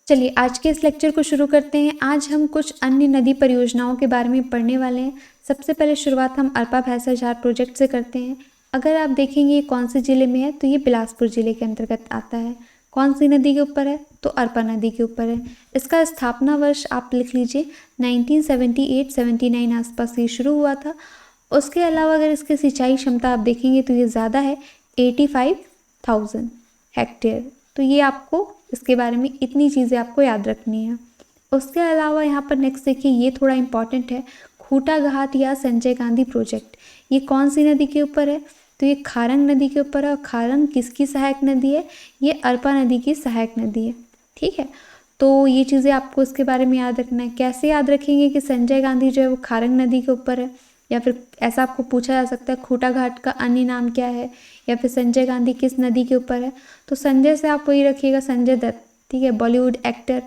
चलिए आज के इस लेक्चर को शुरू करते हैं। आज हम कुछ अन्य नदी परियोजनाओं के बारे में पढ़ने वाले हैं। सबसे पहले शुरुआत हम अरपा भैंसा झार प्रोजेक्ट से करते हैं। अगर आप देखेंगे ये कौन से ज़िले में है तो ये बिलासपुर ज़िले के अंतर्गत आता है। कौन सी नदी के ऊपर है तो अरपा नदी के ऊपर है। इसका स्थापना वर्ष आप लिख लीजिए 1978-79 आसपास ये शुरू हुआ था। उसके अलावा अगर इसकी सिंचाई क्षमता आप देखेंगे तो ये ज़्यादा है 85,000 हेक्टेयर। तो ये आपको इसके बारे में इतनी चीज़ें आपको याद रखनी है। उसके अलावा यहाँ पर नेक्स्ट देखिए ये थोड़ा इम्पॉर्टेंट है, खूटा घाट या संजय गांधी प्रोजेक्ट। ये कौन सी नदी के ऊपर है तो ये खारंग नदी के ऊपर है। और खारंग किसकी सहायक नदी है, ये अरपा नदी की सहायक नदी है। ठीक है, तो ये चीज़ें आपको इसके बारे में याद रखना है। कैसे याद रखेंगे कि संजय गांधी जो है वो खारंग नदी के ऊपर है, या फिर ऐसा आपको पूछा जा सकता है खूटा घाट का अन्य नाम क्या है, या फिर संजय गांधी किस नदी के ऊपर है। तो संजय से आप वही रखिएगा संजय दत्त। ठीक है, बॉलीवुड एक्टर।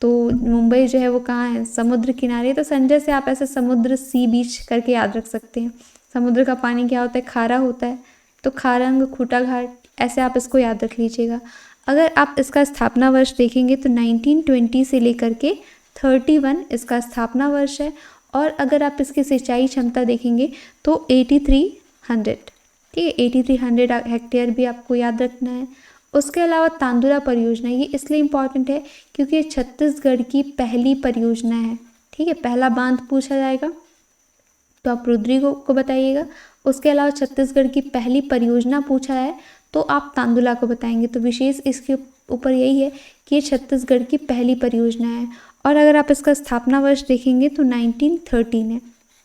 तो मुंबई जो है वो कहाँ है, समुद्र किनारे। तो संजय से आप ऐसे समुद्र सी बीच करके याद रख सकते हैं। समुद्र का पानी क्या होता है, खारा होता है। तो खारंग, खूटा घाट, ऐसे आप इसको याद रख लीजिएगा। अगर आप इसका स्थापना वर्ष देखेंगे तो 1920 से लेकर के 31 इसका स्थापना वर्ष है। और अगर आप इसकी सिंचाई क्षमता देखेंगे तो 8300, ठीक है, 8300 हेक्टेयर भी आपको याद रखना है। उसके अलावा तांदुला परियोजना ये इसलिए इम्पॉर्टेंट है क्योंकि ये छत्तीसगढ़ की पहली परियोजना है। ठीक है, पहला बांध पूछा जाएगा तो आप रुद्री को बताइएगा। उसके अलावा छत्तीसगढ़ की पहली परियोजना पूछा है तो आप तांदुला को बताएंगे। तो विशेष इसके ऊपर यही है कि ये छत्तीसगढ़ की पहली परियोजना है। और अगर आप इसका स्थापना वर्ष देखेंगे तो 1913 है।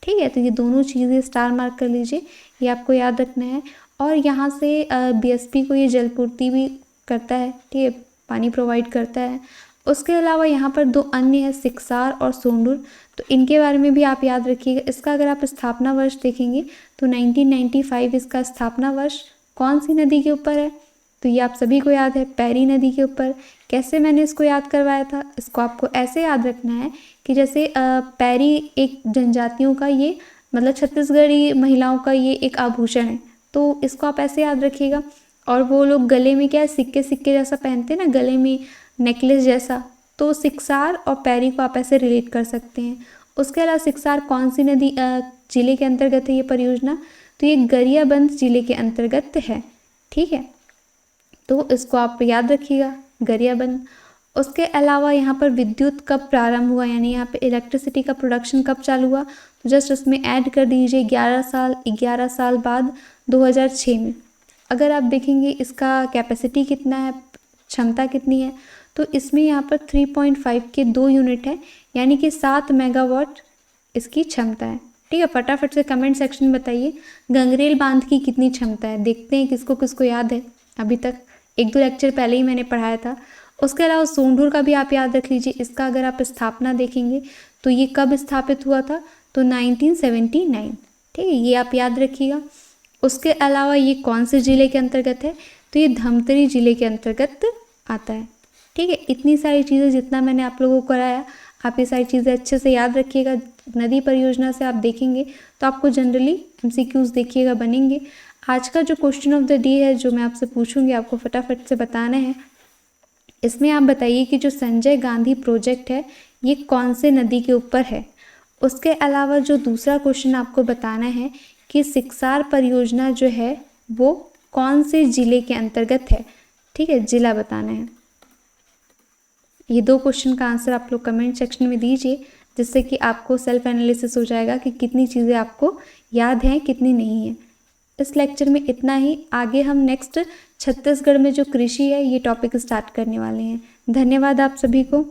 ठीक है, तो ये दोनों चीज़ें स्टार मार्क कर लीजिए, ये आपको याद रखना है। और यहाँ से बीएसपी को ये जलपूर्ति भी करता है। ठीक है, पानी प्रोवाइड करता है। उसके अलावा यहाँ पर दो अन्य है, सिकसार और सोंडूर। तो इनके बारे में भी आप याद रखिएगा। इसका अगर आप स्थापना वर्ष देखेंगे तो 1995 इसका स्थापना वर्ष। कौन सी नदी के ऊपर है तो ये आप सभी को याद है, पैरी नदी के ऊपर। कैसे मैंने इसको याद करवाया था, इसको आपको ऐसे याद रखना है कि जैसे पैरी एक जनजातियों का ये मतलब छत्तीसगढ़ी महिलाओं का ये एक आभूषण है। तो इसको आप ऐसे याद रखिएगा। और वो लोग गले में क्या है, सिक्के सिक्के जैसा पहनते हैं ना, गले में नेकलेस जैसा। तो सिकसार और पैरी को आप ऐसे रिलेट कर सकते हैं। उसके अलावा सिकसार कौन सी नदी जिले के अंतर्गत है ये परियोजना, तो ये गरियाबंद जिले के अंतर्गत है। ठीक है, तो इसको आप याद रखिएगा, गरियाबंद। उसके अलावा यहाँ पर विद्युत कब प्रारंभ हुआ, यानी यहाँ पे इलेक्ट्रिसिटी का प्रोडक्शन कब चालू हुआ, तो जस्ट उसमें ऐड कर दीजिए 11 साल बाद 2006 में। अगर आप देखेंगे इसका कैपेसिटी कितना है, क्षमता कितनी है, तो इसमें यहाँ पर 3.5 के 2 यूनिट है, यानी कि 7 मेगावाट इसकी क्षमता है। ठीक है, फटाफट से कमेंट सेक्शन में बताइए गंगरेल बांध की कितनी क्षमता है। देखते हैं किसको किसको याद है। अभी तक 1-2 लेक्चर पहले ही मैंने पढ़ाया था। उसके अलावा सोंडूर का भी आप याद रख लीजिए। इसका अगर आप स्थापना देखेंगे तो ये कब स्थापित हुआ था, तो 1979। ठीक है, ये आप याद रखिएगा। उसके अलावा ये कौन से ज़िले के अंतर्गत है, तो ये धमतरी ज़िले के अंतर्गत आता है। ठीक है, इतनी सारी चीज़ें जितना मैंने आप लोगों को कराया, आप ये सारी चीज़ें अच्छे से याद रखिएगा। नदी परियोजना से आप देखेंगे तो आपको जनरली MCQs देखिएगा बनेंगे। आज का जो क्वेश्चन ऑफ द डे है जो मैं आपसे पूछूंगी, आपको फटाफट से बताना है। इसमें आप बताइए कि जो संजय गांधी प्रोजेक्ट है ये कौन से नदी के ऊपर है। उसके अलावा जो दूसरा क्वेश्चन आपको बताना है कि सिकसार परियोजना जो है वो कौन से ज़िले के अंतर्गत है। ठीक है, ज़िला बताना है। ये 2 क्वेश्चन का आंसर आप लोग कमेंट सेक्शन में दीजिए, जिससे कि आपको सेल्फ एनालिसिस हो जाएगा कि कितनी चीज़ें आपको याद हैं कितनी नहीं है। इस लेक्चर में इतना ही। आगे हम नेक्स्ट छत्तीसगढ़ में जो कृषि है ये टॉपिक स्टार्ट करने वाले हैं। धन्यवाद आप सभी को।